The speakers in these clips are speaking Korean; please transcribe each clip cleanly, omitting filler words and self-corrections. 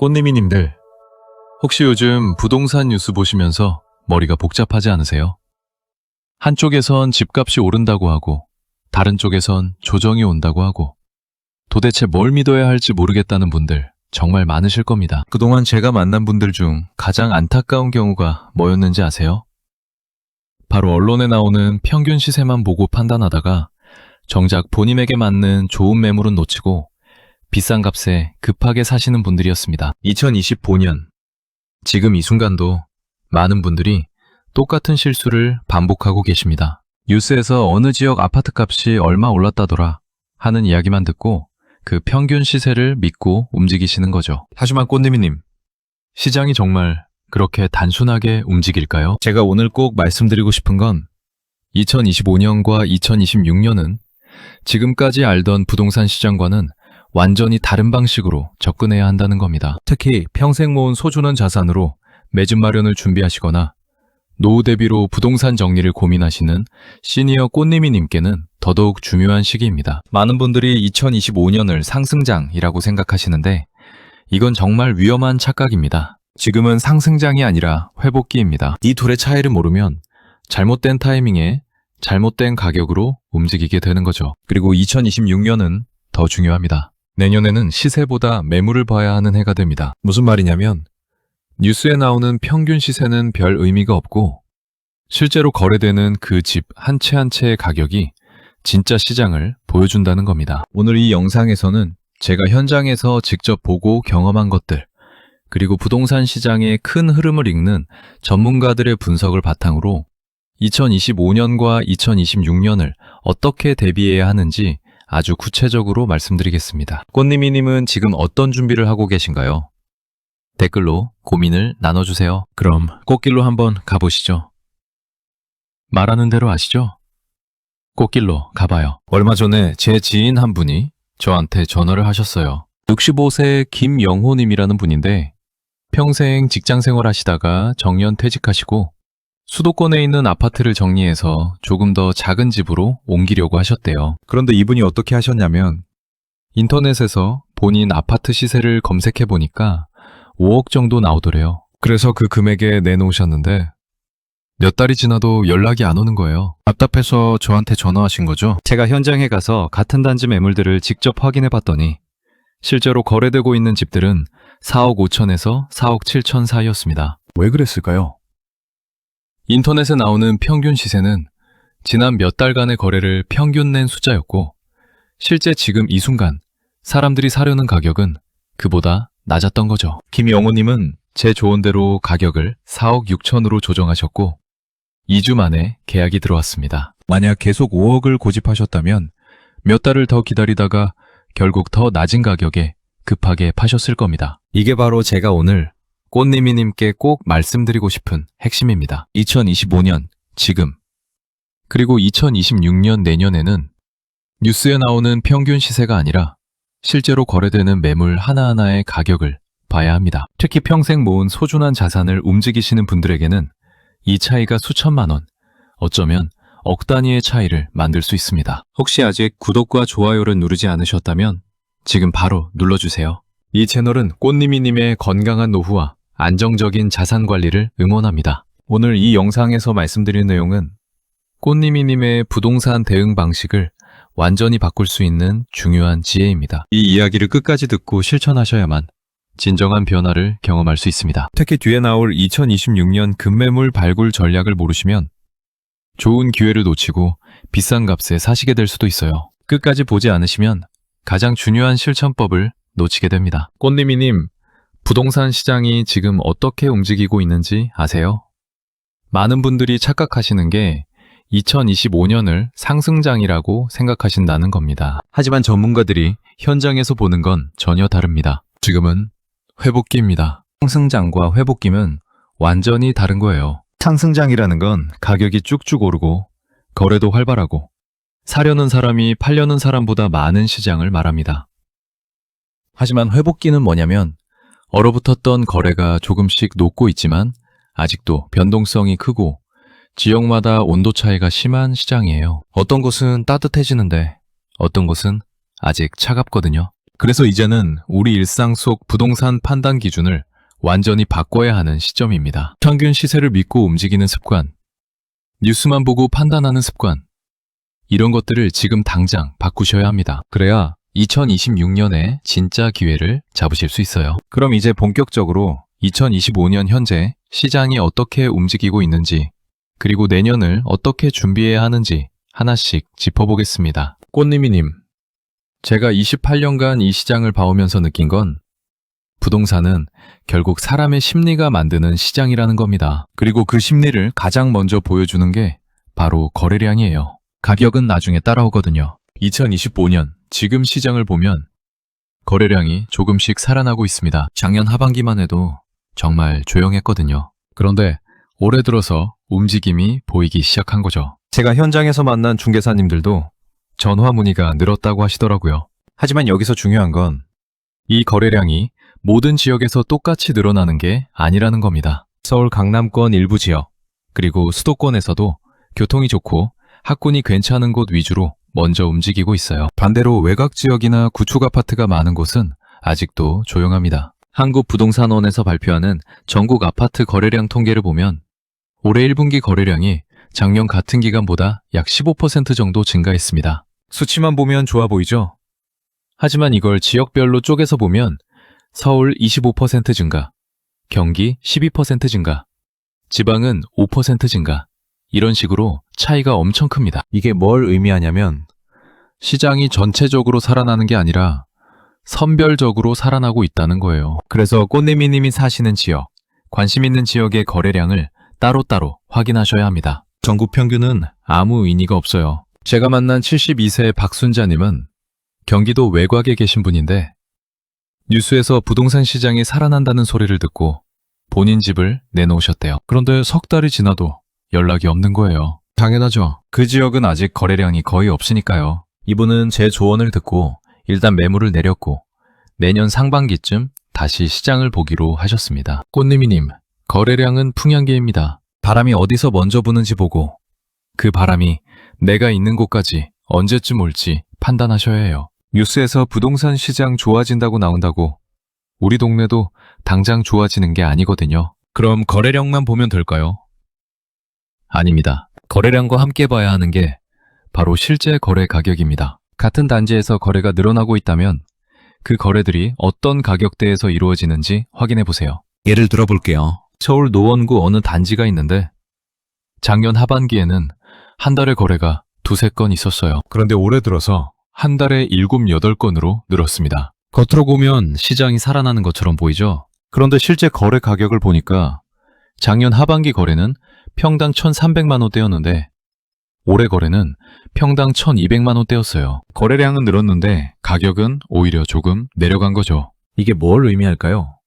꽃님이님들, 혹시 요즘 부동산 뉴스 보시면서 머리가 복잡하지 않으세요? 한쪽에선 집값이 오른다고 하고, 다른 쪽에선 조정이 온다고 하고, 도대체 뭘 믿어야 할지 모르겠다는 분들 정말 많으실 겁니다. 그동안 제가 만난 분들 중 가장 안타까운 경우가 뭐였는지 아세요? 바로 언론에 나오는 평균 시세만 보고 판단하다가 정작 본인에게 맞는 좋은 매물은 놓치고 비싼 값에 급하게 사시는 분들이었습니다. 2025년, 지금 이 순간도 많은 분들이 똑같은 실수를 반복하고 계십니다. 뉴스에서 어느 지역 아파트 값이 얼마 올랐다더라 하는 이야기만 듣고 그 평균 시세를 믿고 움직이시는 거죠. 하지만 꽃님이님, 시장이 정말 그렇게 단순하게 움직일까요? 제가 오늘 꼭 말씀드리고 싶은 건 2025년과 2026년은 지금까지 알던 부동산 시장과는 완전히 다른 방식으로 접근해야 한다는 겁니다. 특히 평생 모은 소중한 자산으로 매집 마련을 준비하시거나 노후 대비로 부동산 정리를 고민하시는 시니어 꽃님이님께는 더더욱 중요한 시기입니다. 많은 분들이 2025년을 상승장이라고 생각하시는데 이건 정말 위험한 착각입니다. 지금은 상승장이 아니라 회복기입니다. 이 둘의 차이를 모르면 잘못된 타이밍에 잘못된 가격으로 움직이게 되는 거죠. 그리고 2026년은 더 중요합니다. 내년에는 시세보다 매물을 봐야 하는 해가 됩니다. 무슨 말이냐면 뉴스에 나오는 평균 시세는 별 의미가 없고 실제로 거래되는 그 집 한 채 한 채의 가격이 진짜 시장을 보여준다는 겁니다. 오늘 이 영상에서는 제가 현장에서 직접 보고 경험한 것들, 그리고 부동산 시장의 큰 흐름을 읽는 전문가들의 분석을 바탕으로 2025년과 2026년을 어떻게 대비해야 하는지 아주 구체적으로 말씀드리겠습니다. 꽃님이님은 지금 어떤 준비를 하고 계신가요? 댓글로 고민을 나눠주세요. 그럼 꽃길로 한번 가보시죠. 말하는 대로 아시죠? 꽃길로 가봐요. 얼마 전에 제 지인 한 분이 저한테 전화를 하셨어요. 65세 김영호님이라는 분인데 평생 직장생활 하시다가 정년 퇴직하시고 수도권에 있는 아파트를 정리해서 조금 더 작은 집으로 옮기려고 하셨대요. 그런데 이분이 어떻게 하셨냐면 인터넷에서 본인 아파트 시세를 검색해 보니까 5억 정도 나오더래요. 그래서 그 금액에 내놓으셨는데 몇 달이 지나도 연락이 안 오는 거예요. 답답해서 저한테 전화하신 거죠. 제가 현장에 가서 같은 단지 매물들을 직접 확인해 봤더니 실제로 거래되고 있는 집들은 4억 5천에서 4억 7천 사이였습니다. 왜 그랬을까요? 인터넷에 나오는 평균 시세는 지난 몇 달간의 거래를 평균 낸 숫자였고 실제 지금 이 순간 사람들이 사려는 가격은 그보다 낮았던 거죠. 김영호님은 제 조언대로 가격을 4억 6천으로 조정하셨고 2주 만에 계약이 들어왔습니다. 만약 계속 5억을 고집하셨다면 몇 달을 더 기다리다가 결국 더 낮은 가격에 급하게 파셨을 겁니다. 이게 바로 제가 오늘 꽃님이님께 꼭 말씀드리고 싶은 핵심입니다. 2025년 지금 그리고 2026년 내년에는 뉴스에 나오는 평균 시세가 아니라 실제로 거래되는 매물 하나하나의 가격을 봐야 합니다. 특히 평생 모은 소중한 자산을 움직이시는 분들에게는 이 차이가 수천만 원, 어쩌면 억 단위의 차이를 만들 수 있습니다. 혹시 아직 구독과 좋아요를 누르지 않으셨다면 지금 바로 눌러주세요. 이 채널은 꽃님이님의 건강한 노후와 안정적인 자산 관리를 응원합니다. 오늘 이 영상에서 말씀드린 내용은 꽃님이님의 부동산 대응 방식을 완전히 바꿀 수 있는 중요한 지혜입니다. 이 이야기를 끝까지 듣고 실천하셔야만 진정한 변화를 경험할 수 있습니다. 특히 뒤에 나올 2026년 급매물 발굴 전략을 모르시면 좋은 기회를 놓치고 비싼 값에 사시게 될 수도 있어요. 끝까지 보지 않으시면 가장 중요한 실천법을 놓치게 됩니다. 꽃님이님, 부동산 시장이 지금 어떻게 움직이고 있는지 아세요? 많은 분들이 착각하시는 게 2025년을 상승장이라고 생각하신다는 겁니다. 하지만 전문가들이 현장에서 보는 건 전혀 다릅니다. 지금은 회복기입니다. 상승장과 회복기는 완전히 다른 거예요. 상승장이라는 건 가격이 쭉쭉 오르고 거래도 활발하고 사려는 사람이 팔려는 사람보다 많은 시장을 말합니다. 하지만 회복기는 뭐냐면 얼어붙었던 거래가 조금씩 녹고 있지만 아직도 변동성이 크고 지역마다 온도 차이가 심한 시장이에요. 어떤 곳은 따뜻해지는데 어떤 곳은 아직 차갑거든요. 그래서 이제는 우리 일상 속 부동산 판단 기준을 완전히 바꿔야 하는 시점입니다. 평균 시세를 믿고 움직이는 습관, 뉴스만 보고 판단하는 습관, 이런 것들을 지금 당장 바꾸셔야 합니다. 그래야 2026년에 진짜 기회를 잡으실 수 있어요. 그럼 이제 본격적으로 2025년 현재 시장이 어떻게 움직이고 있는지, 그리고 내년을 어떻게 준비해야 하는지 하나씩 짚어보겠습니다. 꽃님이님, 제가 28년간 이 시장을 봐오면서 느낀 건 부동산은 결국 사람의 심리가 만드는 시장이라는 겁니다. 그리고 그 심리를 가장 먼저 보여주는 게 바로 거래량이에요. 가격은 나중에 따라오거든요. 2025년 지금 시장을 보면 거래량이 조금씩 살아나고 있습니다. 작년 하반기만 해도 정말 조용했거든요. 그런데 올해 들어서 움직임이 보이기 시작한 거죠. 제가 현장에서 만난 중개사님들도 전화 문의가 늘었다고 하시더라고요. 하지만 여기서 중요한 건 이 거래량이 모든 지역에서 똑같이 늘어나는 게 아니라는 겁니다. 서울 강남권 일부 지역, 그리고 수도권에서도 교통이 좋고 학군이 괜찮은 곳 위주로 먼저 움직이고 있어요. 반대로 외곽 지역이나 구축 아파트가 많은 곳은 아직도 조용합니다. 한국부동산원에서 발표하는 전국 아파트 거래량 통계를 보면 올해 1분기 거래량이 작년 같은 기간보다 약 15% 정도 증가했습니다. 수치만 보면 좋아 보이죠? 하지만 이걸 지역별로 쪼개서 보면 서울 25% 증가, 경기 12% 증가, 지방은 5% 증가, 이런 식으로 차이가 엄청 큽니다. 이게 뭘 의미하냐면 시장이 전체적으로 살아나는 게 아니라 선별적으로 살아나고 있다는 거예요. 그래서 꽃내미님이 사시는 지역, 관심 있는 지역의 거래량을 따로따로 확인하셔야 합니다. 전국 평균은 아무 의미가 없어요. 제가 만난 72세 박순자님은 경기도 외곽에 계신 분인데 뉴스에서 부동산 시장이 살아난다는 소리를 듣고 본인 집을 내놓으셨대요. 그런데 석 달이 지나도 연락이 없는 거예요. 당연하죠. 그 지역은 아직 거래량이 거의 없으니까요. 이분은 제 조언을 듣고 일단 매물을 내렸고 내년 상반기쯤 다시 시장을 보기로 하셨습니다. 꽃님이님, 거래량은 풍향계입니다. 바람이 어디서 먼저 부는지 보고 그 바람이 내가 있는 곳까지 언제쯤 올지 판단하셔야 해요. 뉴스에서 부동산 시장 좋아진다고 나온다고 우리 동네도 당장 좋아지는 게 아니거든요. 그럼 거래량만 보면 될까요? 아닙니다. 거래량과 함께 봐야 하는 게 바로 실제 거래 가격입니다. 같은 단지에서 거래가 늘어나고 있다면 그 거래들이 어떤 가격대에서 이루어지는지 확인해 보세요. 예를 들어 볼게요. 서울 노원구 어느 단지가 있는데 작년 하반기에는 한 달에 거래가 두세 건 있었어요. 그런데 올해 들어서 한 달에 7, 8건으로 늘었습니다. 겉으로 보면 시장이 살아나는 것처럼 보이죠? 그런데 실제 거래 가격을 보니까 작년 하반기 거래는 평당 1,300만 원대였는데 올해 거래는 평당 1,200만 원대였어요. 거래량은 늘었는데 가격은 오히려 조금 내려간 거죠. 이게 뭘 의미할까요?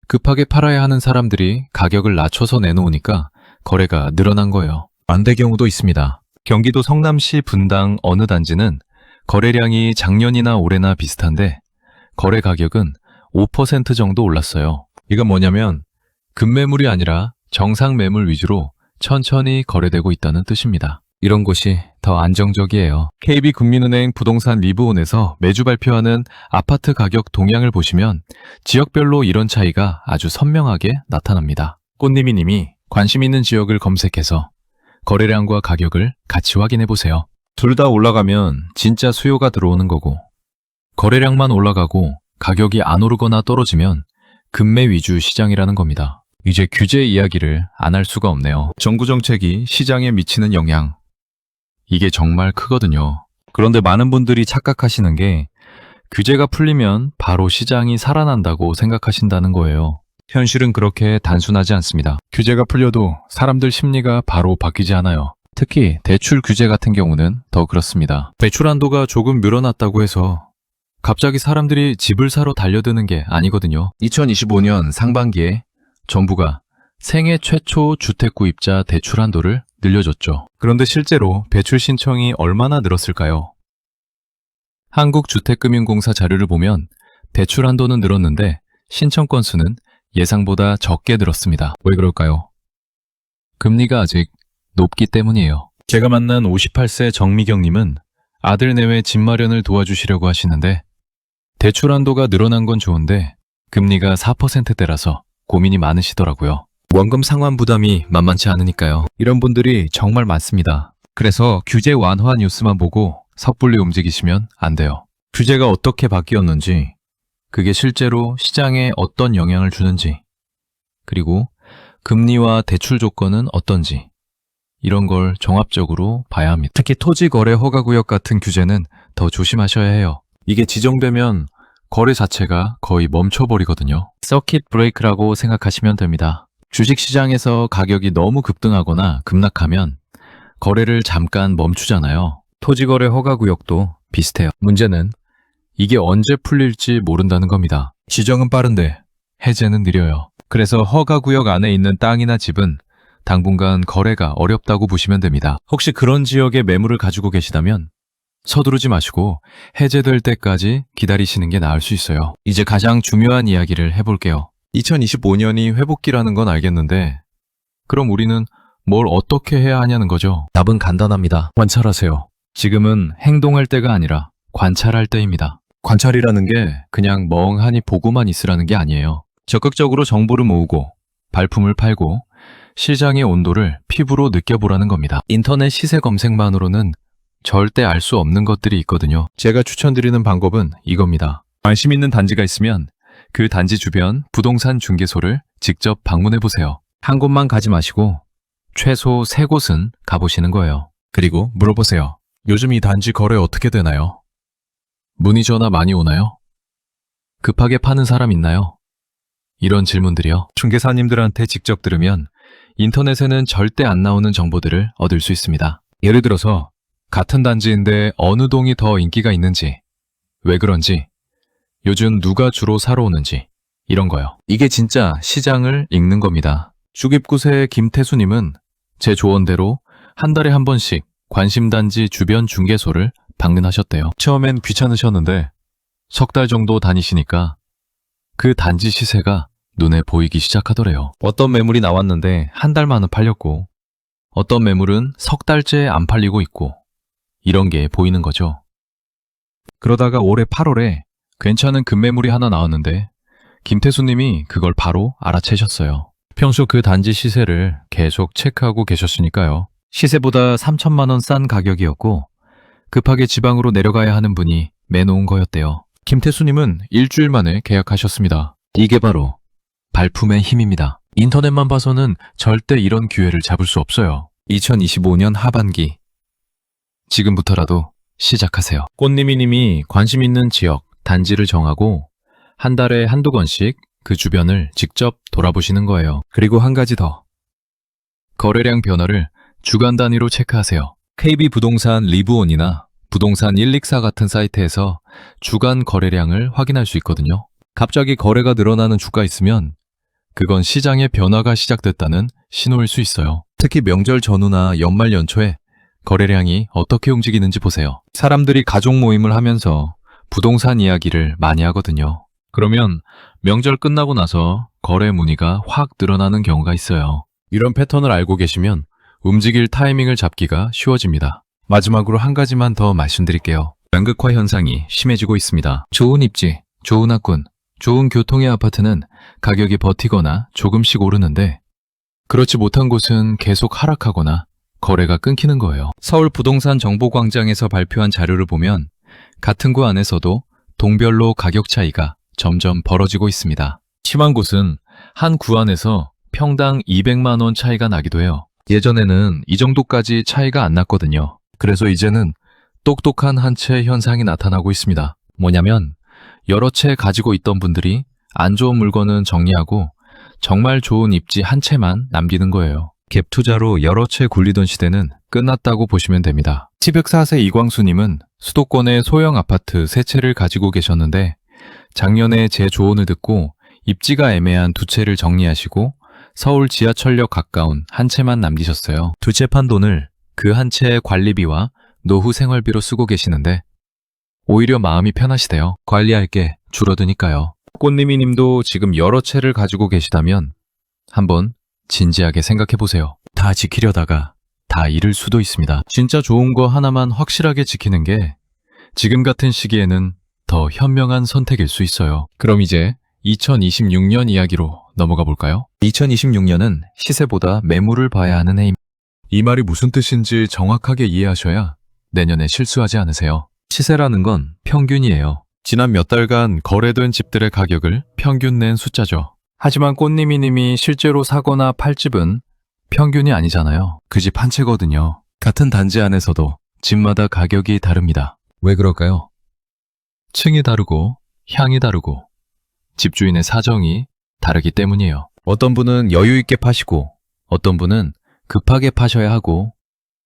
급하게 팔아야 하는 사람들이 가격을 낮춰서 내놓으니까 거래가 늘어난 거예요. 반대 경우도 있습니다. 경기도 성남시 분당 어느 단지는 거래량이 작년이나 올해나 비슷한데 거래 가격은 5% 정도 올랐어요. 이건 뭐냐면 급매물이 아니라 정상 매물 위주로 천천히 거래되고 있다는 뜻입니다. 이런 곳이 더 안정적이에요. KB국민은행 부동산 리브온에서 매주 발표하는 아파트 가격 동향을 보시면 지역별로 이런 차이가 아주 선명하게 나타납니다. 꽃님이님이 관심 있는 지역을 검색해서 거래량과 가격을 같이 확인해 보세요. 둘 다 올라가면 진짜 수요가 들어오는 거고 거래량만 올라가고 가격이 안 오르거나 떨어지면 급매 위주 시장이라는 겁니다. 이제 규제 이야기를 안 할 수가 없네요. 정부 정책이 시장에 미치는 영향, 이게 정말 크거든요. 그런데 많은 분들이 착각하시는 게 규제가 풀리면 바로 시장이 살아난다고 생각하신다는 거예요. 현실은 그렇게 단순하지 않습니다. 규제가 풀려도 사람들 심리가 바로 바뀌지 않아요. 특히 대출 규제 같은 경우는 더 그렇습니다. 대출 한도가 조금 늘어났다고 해서 갑자기 사람들이 집을 사러 달려드는 게 아니거든요. 2025년 상반기에 정부가 생애 최초 주택구입자 대출 한도를 늘려줬죠. 그런데 실제로 대출 신청이 얼마나 늘었을까요? 한국주택금융공사 자료를 보면 대출 한도는 늘었는데 신청 건수는 예상보다 적게 늘었습니다. 왜 그럴까요? 금리가 아직 높기 때문이에요. 제가 만난 58세 정미경님은 아들 내외 집 마련을 도와주시려고 하시는데 대출 한도가 늘어난 건 좋은데 금리가 4%대라서 고민이 많으시더라고요. 원금 상환 부담이 만만치 않으니까요. 이런 분들이 정말 많습니다. 그래서 규제 완화 뉴스만 보고 섣불리 움직이시면 안 돼요. 규제가 어떻게 바뀌었는지, 그게 실제로 시장에 어떤 영향을 주는지, 그리고 금리와 대출 조건은 어떤지, 이런 걸 종합적으로 봐야 합니다. 특히 토지거래 허가구역 같은 규제는 더 조심하셔야 해요. 이게 지정되면 거래 자체가 거의 멈춰버리거든요. 서킷 브레이크라고 생각하시면 됩니다. 주식시장에서 가격이 너무 급등하거나 급락하면 거래를 잠깐 멈추잖아요. 토지거래 허가구역도 비슷해요. 문제는 이게 언제 풀릴지 모른다는 겁니다. 지정은 빠른데 해제는 느려요. 그래서 허가구역 안에 있는 땅이나 집은 당분간 거래가 어렵다고 보시면 됩니다. 혹시 그런 지역에 매물을 가지고 계시다면 서두르지 마시고 해제될 때까지 기다리시는 게 나을 수 있어요. 이제 가장 중요한 이야기를 해볼게요. 2025년이 회복기라는 건 알겠는데 그럼 우리는 뭘 어떻게 해야 하냐는 거죠. 답은 간단합니다. 관찰하세요. 지금은 행동할 때가 아니라 관찰할 때입니다. 관찰이라는 게 그냥 멍하니 보고만 있으라는 게 아니에요. 적극적으로 정보를 모으고 발품을 팔고 시장의 온도를 피부로 느껴보라는 겁니다. 인터넷 시세 검색만으로는 절대 알 수 없는 것들이 있거든요. 제가 추천드리는 방법은 이겁니다. 관심 있는 단지가 있으면 그 단지 주변 부동산 중개소를 직접 방문해 보세요. 한 곳만 가지 마시고 최소 3곳은 가보시는 거예요. 그리고 물어보세요. 요즘 이 단지 거래 어떻게 되나요? 문의 전화 많이 오나요? 급하게 파는 사람 있나요? 이런 질문들이요. 중개사님들한테 직접 들으면 인터넷에는 절대 안 나오는 정보들을 얻을 수 있습니다. 예를 들어서 같은 단지인데 어느 동이 더 인기가 있는지, 왜 그런지, 요즘 누가 주로 사러 오는지, 이런 거요. 이게 진짜 시장을 읽는 겁니다. 주깁구세의 김태수님은 제 조언대로 한 달에 한 번씩 관심단지 주변 중개소를 방문하셨대요. 처음엔 귀찮으셨는데 석 달 정도 다니시니까 그 단지 시세가 눈에 보이기 시작하더래요. 어떤 매물이 나왔는데 한 달 만에 팔렸고 어떤 매물은 석 달째 안 팔리고 있고 이런 게 보이는 거죠. 그러다가 올해 8월에 괜찮은 급매물이 하나 나왔는데 김태수님이 그걸 바로 알아채셨어요. 평소 그 단지 시세를 계속 체크하고 계셨으니까요. 시세보다 3천만 원 싼 가격이었고 급하게 지방으로 내려가야 하는 분이 매놓은 거였대요. 김태수님은 일주일 만에 계약하셨습니다. 이게 바로 발품의 힘입니다. 인터넷만 봐서는 절대 이런 기회를 잡을 수 없어요. 2025년 하반기 지금부터라도 시작하세요. 꽃님이님이 관심 있는 지역, 단지를 정하고 한 달에 한두 건씩 그 주변을 직접 돌아보시는 거예요. 그리고 한 가지 더. 거래량 변화를 주간 단위로 체크하세요. KB부동산 리브온이나 부동산 164 같은 사이트에서 주간 거래량을 확인할 수 있거든요. 갑자기 거래가 늘어나는 주가 있으면 그건 시장의 변화가 시작됐다는 신호일 수 있어요. 특히 명절 전후나 연말 연초에 거래량이 어떻게 움직이는지 보세요. 사람들이 가족 모임을 하면서 부동산 이야기를 많이 하거든요. 그러면 명절 끝나고 나서 거래 문의가 확 늘어나는 경우가 있어요. 이런 패턴을 알고 계시면 움직일 타이밍을 잡기가 쉬워집니다. 마지막으로 한 가지만 더 말씀드릴게요. 양극화 현상이 심해지고 있습니다. 좋은 입지, 좋은 학군, 좋은 교통의 아파트는 가격이 버티거나 조금씩 오르는데 그렇지 못한 곳은 계속 하락하거나 거래가 끊기는 거예요. 서울 부동산 정보광장에서 발표한 자료를 보면 같은 구 안에서도 동별로 가격 차이가 점점 벌어지고 있습니다. 심한 곳은 한 구 안에서 평당 200만 원 차이가 나기도 해요. 예전에는 이 정도까지 차이가 안 났거든요. 그래서 이제는 똑똑한 한 채 현상이 나타나고 있습니다. 뭐냐면 여러 채 가지고 있던 분들이 안 좋은 물건은 정리하고 정말 좋은 입지 한 채만 남기는 거예요. 갭 투자로 여러 채 굴리던 시대는 끝났다고 보시면 됩니다. 14세 이광수님은 수도권의 소형 아파트 3채를 가지고 계셨는데 작년에 제 조언을 듣고 입지가 애매한 2채를 정리하시고 서울 지하철역 가까운 한 채만 남기셨어요. 2채 판 돈을 그 한 채의 관리비와 노후 생활비로 쓰고 계시는데 오히려 마음이 편하시대요. 관리할 게 줄어드니까요. 꽃님이님도 지금 여러 채를 가지고 계시다면 한번 진지하게 생각해보세요. 다 지키려다가 다 잃을 수도 있습니다. 진짜 좋은 거 하나만 확실하게 지키는 게 지금 같은 시기에는 더 현명한 선택일 수 있어요. 그럼 이제 2026년 이야기로 넘어가 볼까요? 2026년은 시세보다 매물을 봐야 하는 해입니다. 이 말이 무슨 뜻인지 정확하게 이해하셔야 내년에 실수하지 않으세요. 시세라는 건 평균이에요. 지난 몇 달간 거래된 집들의 가격을 평균 낸 숫자죠. 하지만 꽃님이님이 실제로 사거나 팔 집은 평균이 아니잖아요. 그 집 한 채거든요. 같은 단지 안에서도 집마다 가격이 다릅니다. 왜 그럴까요? 층이 다르고 향이 다르고 집주인의 사정이 다르기 때문이에요. 어떤 분은 여유 있게 파시고 어떤 분은 급하게 파셔야 하고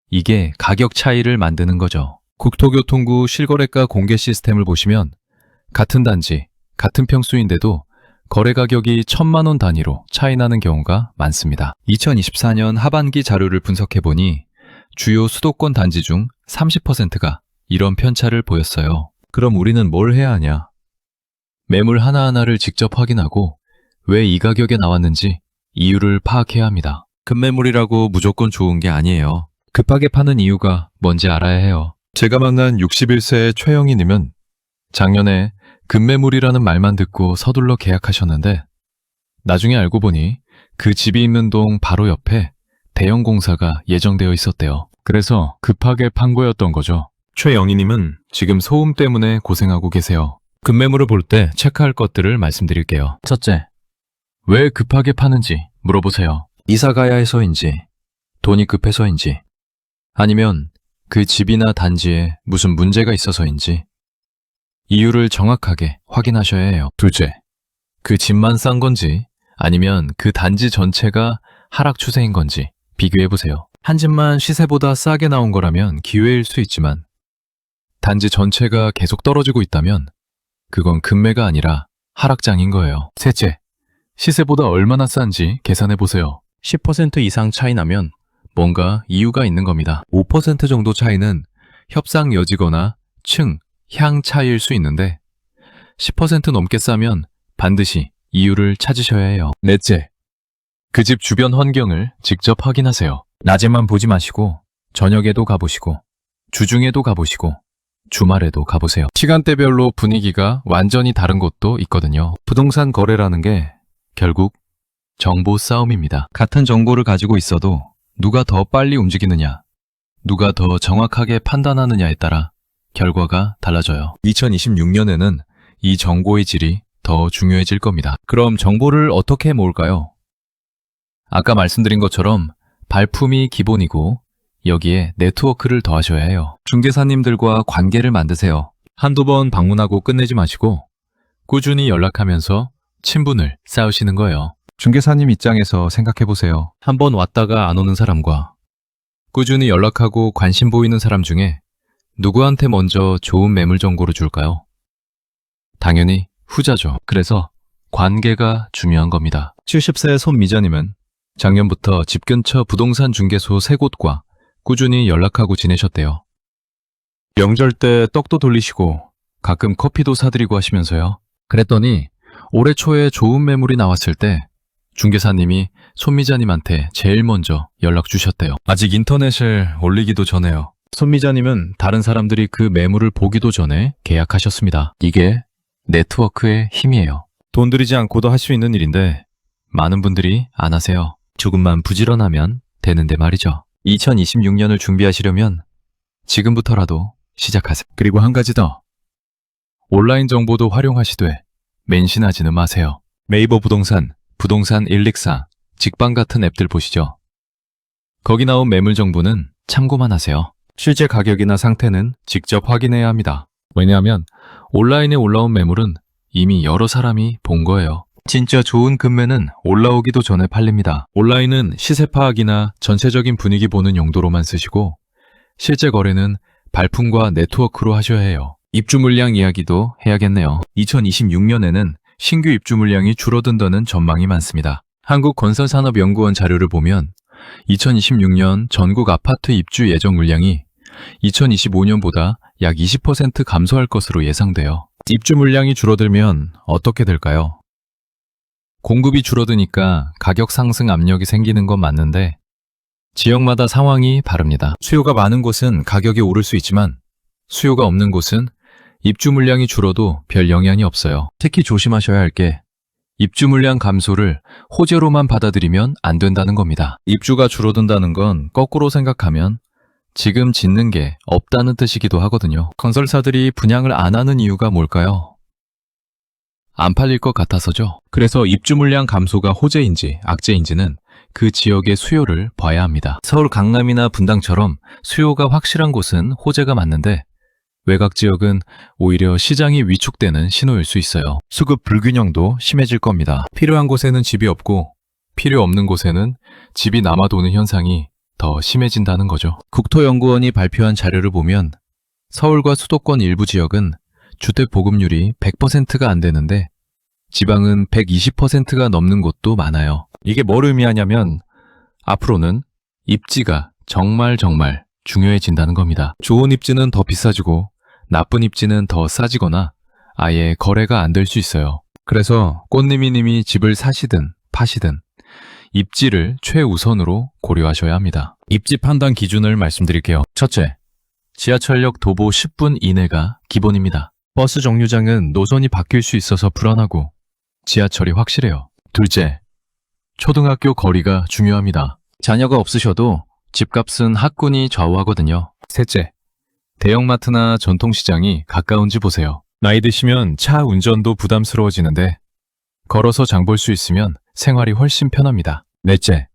이게 가격 차이를 만드는 거죠. 국토교통부 실거래가 공개 시스템을 보시면 같은 단지, 같은 평수인데도 거래 가격이 1,000만 원 단위로 차이 나는 경우가 많습니다. 2024년 하반기 자료를 분석해보니 주요 수도권 단지 중 30%가 이런 편차를 보였어요. 그럼 우리는 뭘 해야 하냐? 매물 하나하나를 직접 확인하고 왜 이 가격에 나왔는지 이유를 파악해야 합니다. 급매물이라고 무조건 좋은 게 아니에요. 급하게 파는 이유가 뭔지 알아야 해요. 제가 만난 61세의 최영희님은 작년에 급매물이라는 말만 듣고 서둘러 계약하셨는데 나중에 알고 보니 그 집이 있는 동 바로 옆에 대형 공사가 예정되어 있었대요. 그래서 급하게 판 거였던 거죠. 최영희님은 지금 소음 때문에 고생하고 계세요. 급매물을 볼 때 체크할 것들을 말씀드릴게요. 첫째, 왜 급하게 파는지 물어보세요. 이사 가야 해서인지, 돈이 급해서인지, 아니면 그 집이나 단지에 무슨 문제가 있어서인지 이유를 정확하게 확인하셔야 해요. 둘째, 그 집만 싼 건지 아니면 그 단지 전체가 하락 추세인 건지 비교해보세요. 한 집만 시세보다 싸게 나온 거라면 기회일 수 있지만 단지 전체가 계속 떨어지고 있다면 그건 급매가 아니라 하락장인 거예요. 셋째, 시세보다 얼마나 싼지 계산해보세요. 10% 이상 차이 나면 뭔가 이유가 있는 겁니다. 5% 정도 차이는 협상 여지거나 층, 향 차이일 수 있는데 10% 넘게 싸면 반드시 이유를 찾으셔야 해요. 넷째, 그 집 주변 환경을 직접 확인하세요. 낮에만 보지 마시고 저녁에도 가보시고 주중에도 가보시고 주말에도 가보세요. 시간대별로 분위기가 완전히 다른 곳도 있거든요. 부동산 거래라는 게 결국 정보 싸움입니다. 같은 정보를 가지고 있어도 누가 더 빨리 움직이느냐, 누가 더 정확하게 판단하느냐에 따라 결과가 달라져요. 2026년에는 이 정보의 질이 더 중요해질 겁니다. 그럼 정보를 어떻게 모을까요? 아까 말씀드린 것처럼 발품이 기본이고 여기에 네트워크를 더하셔야 해요. 중개사님들과 관계를 만드세요. 한두 번 방문하고 끝내지 마시고 꾸준히 연락하면서 친분을 쌓으시는 거예요. 중개사님 입장에서 생각해보세요. 한번 왔다가 안 오는 사람과 꾸준히 연락하고 관심 보이는 사람 중에 누구한테 먼저 좋은 매물 정보를 줄까요? 당연히 후자죠. 그래서 관계가 중요한 겁니다. 70세 손미자님은 작년부터 집 근처 부동산 중개소 3곳과 꾸준히 연락하고 지내셨대요. 명절 때 떡도 돌리시고 가끔 커피도 사드리고 하시면서요. 그랬더니 올해 초에 좋은 매물이 나왔을 때 중개사님이 손미자님한테 제일 먼저 연락 주셨대요. 아직 인터넷을 올리기도 전에요. 손미자님은 다른 사람들이 그 매물을 보기도 전에 계약하셨습니다. 이게 네트워크의 힘이에요. 돈 들이지 않고도 할 수 있는 일인데 많은 분들이 안 하세요. 조금만 부지런하면 되는데 말이죠. 2026년을 준비하시려면 지금부터라도 시작하세요. 그리고 한 가지 더. 온라인 정보도 활용하시되 맹신하지는 마세요. 네이버 부동산, 부동산 164, 직방 같은 앱들 보시죠. 거기 나온 매물 정보는 참고만 하세요. 실제 가격이나 상태는 직접 확인해야 합니다. 왜냐하면 온라인에 올라온 매물은 이미 여러 사람이 본 거예요. 진짜 좋은 급매는 올라오기도 전에 팔립니다. 온라인은 시세 파악이나 전체적인 분위기 보는 용도로만 쓰시고 실제 거래는 발품과 네트워크로 하셔야 해요. 입주 물량 이야기도 해야겠네요. 2026년에는 신규 입주 물량이 줄어든다는 전망이 많습니다. 한국건설산업연구원 자료를 보면 2026년 전국 아파트 입주 예정 물량이 2025년보다 약 20% 감소할 것으로 예상돼요. 입주 물량이 줄어들면 어떻게 될까요? 공급이 줄어드니까 가격 상승 압력이 생기는 건 맞는데 지역마다 상황이 다릅니다. 수요가 많은 곳은 가격이 오를 수 있지만 수요가 없는 곳은 입주 물량이 줄어도 별 영향이 없어요. 특히 조심하셔야 할 게 입주 물량 감소를 호재로만 받아들이면 안 된다는 겁니다. 입주가 줄어든다는 건 거꾸로 생각하면 지금 짓는 게 없다는 뜻이기도 하거든요. 건설사들이 분양을 안 하는 이유가 뭘까요? 안 팔릴 것 같아서죠. 그래서 입주 물량 감소가 호재인지 악재인지는 그 지역의 수요를 봐야 합니다. 서울 강남이나 분당처럼 수요가 확실한 곳은 호재가 맞는데 외곽 지역은 오히려 시장이 위축되는 신호일 수 있어요. 수급 불균형도 심해질 겁니다. 필요한 곳에는 집이 없고 필요 없는 곳에는 집이 남아도는 현상이 더 심해진다는 거죠. 국토연구원이 발표한 자료를 보면 서울과 수도권 일부 지역은 주택 보급률이 100%가 안 되는데 지방은 120%가 넘는 곳도 많아요. 이게 뭘 의미하냐면 앞으로는 입지가 정말 중요해진다는 겁니다. 좋은 입지는 더 비싸지고 나쁜 입지는 더 싸지거나 아예 거래가 안 될 수 있어요. 그래서 꽃님이님이 집을 사시든 파시든 입지를 최우선으로 고려하셔야 합니다. 입지 판단 기준을 말씀드릴게요. 첫째, 지하철역 도보 10분 이내가 기본입니다. 버스 정류장은 노선이 바뀔 수 있어서 불안하고 지하철이 확실해요. 둘째, 초등학교 거리가 중요합니다. 자녀가 없으셔도 집값은 학군이 좌우하거든요. 셋째, 대형마트나 전통시장이 가까운지 보세요. 나이 드시면 차 운전도 부담스러워지는데 걸어서 장볼 수 있으면 생활이 훨씬 편합니다. 넷째,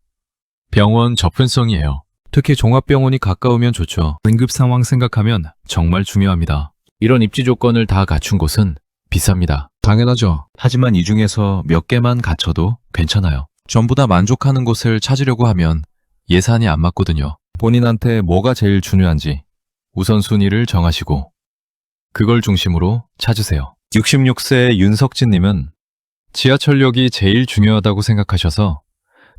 병원 접근성이에요. 특히 종합병원이 가까우면 좋죠. 응급 상황 생각하면 정말 중요합니다. 이런 입지 조건을 다 갖춘 곳은 비쌉니다. 당연하죠. 하지만 이 중에서 몇 개만 갖춰도 괜찮아요. 전부 다 만족하는 곳을 찾으려고 하면 예산이 안 맞거든요. 본인한테 뭐가 제일 중요한지 우선순위를 정하시고 그걸 중심으로 찾으세요. 66세 윤석진님은 지하철역이 제일 중요하다고 생각하셔서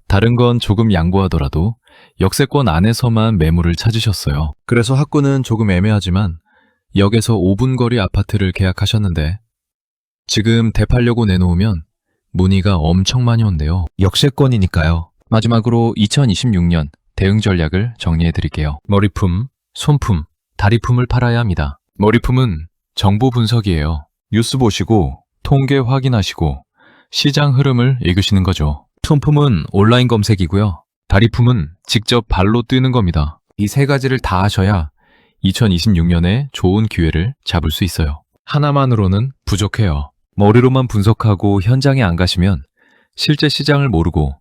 다른 건 조금 양보하더라도 역세권 안에서만 매물을 찾으셨어요. 그래서 학구는 조금 애매하지만 역에서 5분 거리 아파트를 계약하셨는데 지금 대팔려고 내놓으면 문의가 엄청 많이 온대요. 역세권이니까요. 마지막으로 2026년 대응 전략을 정리해 드릴게요. 머리품, 손품, 다리품을 팔아야 합니다. 머리품은 정보 분석이에요. 뉴스 보시고 통계 확인하시고 시장 흐름을 읽으시는 거죠. 손품은 온라인 검색이고요. 다리품은 직접 발로 뛰는 겁니다. 이 세 가지를 다 하셔야 2026년에 좋은 기회를 잡을 수 있어요. 하나만으로는 부족해요. 머리로만 분석하고 현장에 안 가시면 실제 시장을 모르고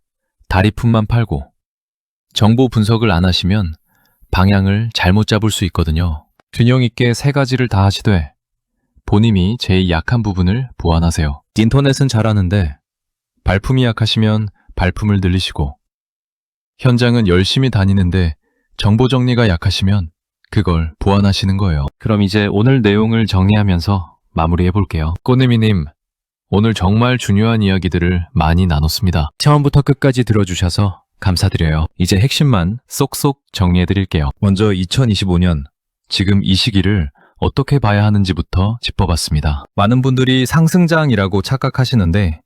다리품만 팔고 정보 분석을 안 하시면 방향을 잘못 잡을 수 있거든요. 균형 있게 세 가지를 다 하시되 본인이 제일 약한 부분을 보완하세요. 인터넷은 잘하는데 발품이 약하시면 발품을 늘리시고 현장은 열심히 다니는데 정보 정리가 약하시면 그걸 보완하시는 거예요. 그럼 이제 오늘 내용을 정리하면서 마무리해 볼게요. 꽃내미님, 오늘 정말 중요한 이야기들을 많이 나눴습니다. 처음부터 끝까지 들어주셔서 감사드려요. 이제 핵심만 쏙쏙 정리해 드릴게요. 먼저 2025년, 지금 이 시기를 어떻게 봐야 하는지부터 짚어봤습니다. 많은 분들이 상승장이라고 착각하시는데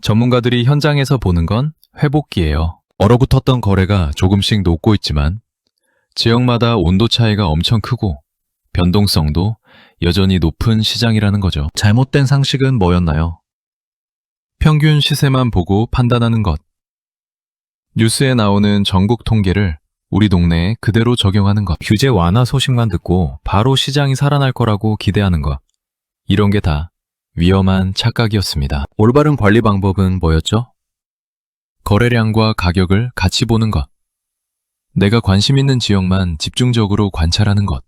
전문가들이 현장에서 보는 건 회복기예요. 얼어붙었던 거래가 조금씩 녹고 있지만 지역마다 온도 차이가 엄청 크고 변동성도 여전히 높은 시장이라는 거죠. 잘못된 상식은 뭐였나요? 평균 시세만 보고 판단하는 것. 뉴스에 나오는 전국 통계를 우리 동네에 그대로 적용하는 것. 규제 완화 소식만 듣고 바로 시장이 살아날 거라고 기대하는 것. 이런 게 다 위험한 착각이었습니다. 올바른 관리 방법은 뭐였죠? 거래량과 가격을 같이 보는 것. 내가 관심 있는 지역만 집중적으로 관찰하는 것.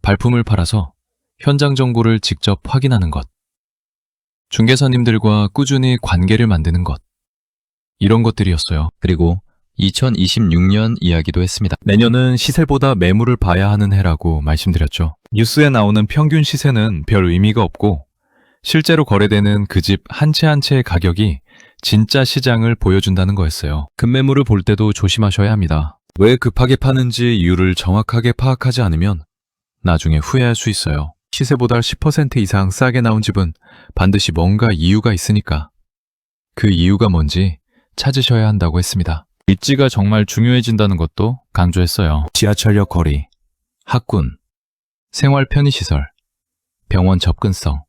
발품을 팔아서 현장 정보를 직접 확인하는 것. 중개사님들과 꾸준히 관계를 만드는 것. 이런 것들이었어요. 그리고 2026년 이야기도 했습니다. 내년은 시세보다 매물을 봐야 하는 해라고 말씀드렸죠. 뉴스에 나오는 평균 시세는 별 의미가 없고 실제로 거래되는 그 집 한 채 한 채의 가격이 진짜 시장을 보여준다는 거였어요. 급매물을 볼 때도 조심하셔야 합니다. 왜 급하게 파는지 이유를 정확하게 파악하지 않으면 나중에 후회할 수 있어요. 시세보다 10% 이상 싸게 나온 집은 반드시 뭔가 이유가 있으니까 그 이유가 뭔지 찾으셔야 한다고 했습니다. 입지가 정말 중요해진다는 것도 강조했어요. 지하철역 거리, 학군, 생활 편의시설, 병원 접근성.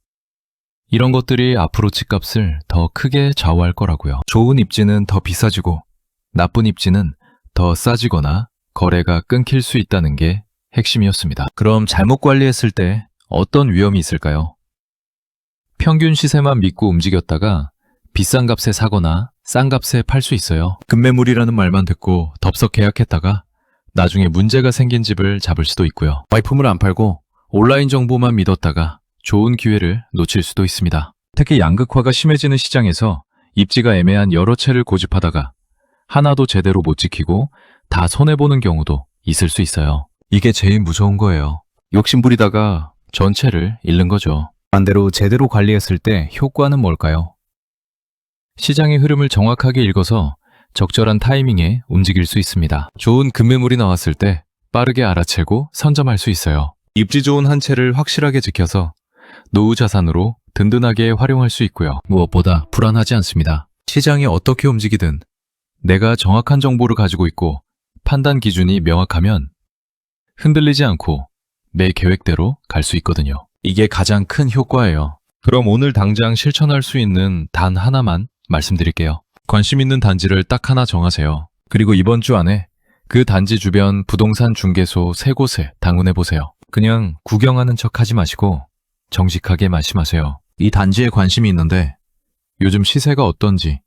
이런 것들이 앞으로 집값을 더 크게 좌우할 거라고요. 좋은 입지는 더 비싸지고 나쁜 입지는 더 싸지거나 거래가 끊길 수 있다는 게 핵심이었습니다. 그럼 잘못 관리했을 때 어떤 위험이 있을까요? 평균 시세만 믿고 움직였다가 비싼 값에 사거나 싼 값에 팔 수 있어요. 급매물이라는 말만 듣고 덥석 계약했다가 나중에 문제가 생긴 집을 잡을 수도 있고요. 와이품을 안 팔고 온라인 정보만 믿었다가 좋은 기회를 놓칠 수도 있습니다. 특히 양극화가 심해지는 시장에서 입지가 애매한 여러 채를 고집하다가 하나도 제대로 못 지키고 다 손해보는 경우도 있을 수 있어요. 이게 제일 무서운 거예요. 욕심부리다가 전체를 잃는 거죠. 반대로 제대로 관리했을 때 효과는 뭘까요? 시장의 흐름을 정확하게 읽어서 적절한 타이밍에 움직일 수 있습니다. 좋은 급매물이 나왔을 때 빠르게 알아채고 선점할 수 있어요. 입지 좋은 한 채를 확실하게 지켜서 노후 자산으로 든든하게 활용할 수 있고요. 무엇보다 불안하지 않습니다. 시장이 어떻게 움직이든 내가 정확한 정보를 가지고 있고 판단 기준이 명확하면 흔들리지 않고 내 계획대로 갈 수 있거든요. 이게 가장 큰 효과예요. 그럼 오늘 당장 실천할 수 있는 단 하나만 말씀드릴게요. 관심 있는 단지를 딱 하나 정하세요. 그리고 이번 주 안에 그 단지 주변 부동산 중개소 3곳을 방문해 보세요. 그냥 구경하는 척 하지 마시고 정직하게 말씀하세요. 이 단지에 관심이 있는데 요즘 시세가 어떤지,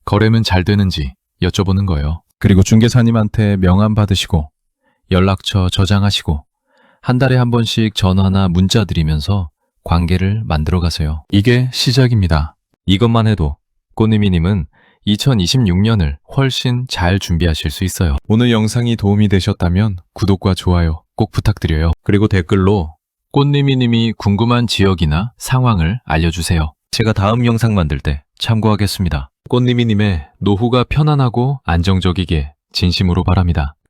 거래는 잘 되는지 여쭤보는 거예요. 그리고 중개사님한테 명함 받으시고 연락처 저장하시고 한 달에 한 번씩 전화나 문자 드리면서 관계를 만들어 가세요. 이게 시작입니다. 이것만 해도 꽃님이님은 2026년을 훨씬 잘 준비하실 수 있어요. 오늘 영상이 도움이 되셨다면 구독과 좋아요 꼭 부탁드려요. 그리고 댓글로 꽃님이님이 궁금한 지역이나 상황을 알려주세요. 제가 다음 영상 만들 때 참고하겠습니다. 꽃님이님의 노후가 편안하고 안정적이게 진심으로 바랍니다.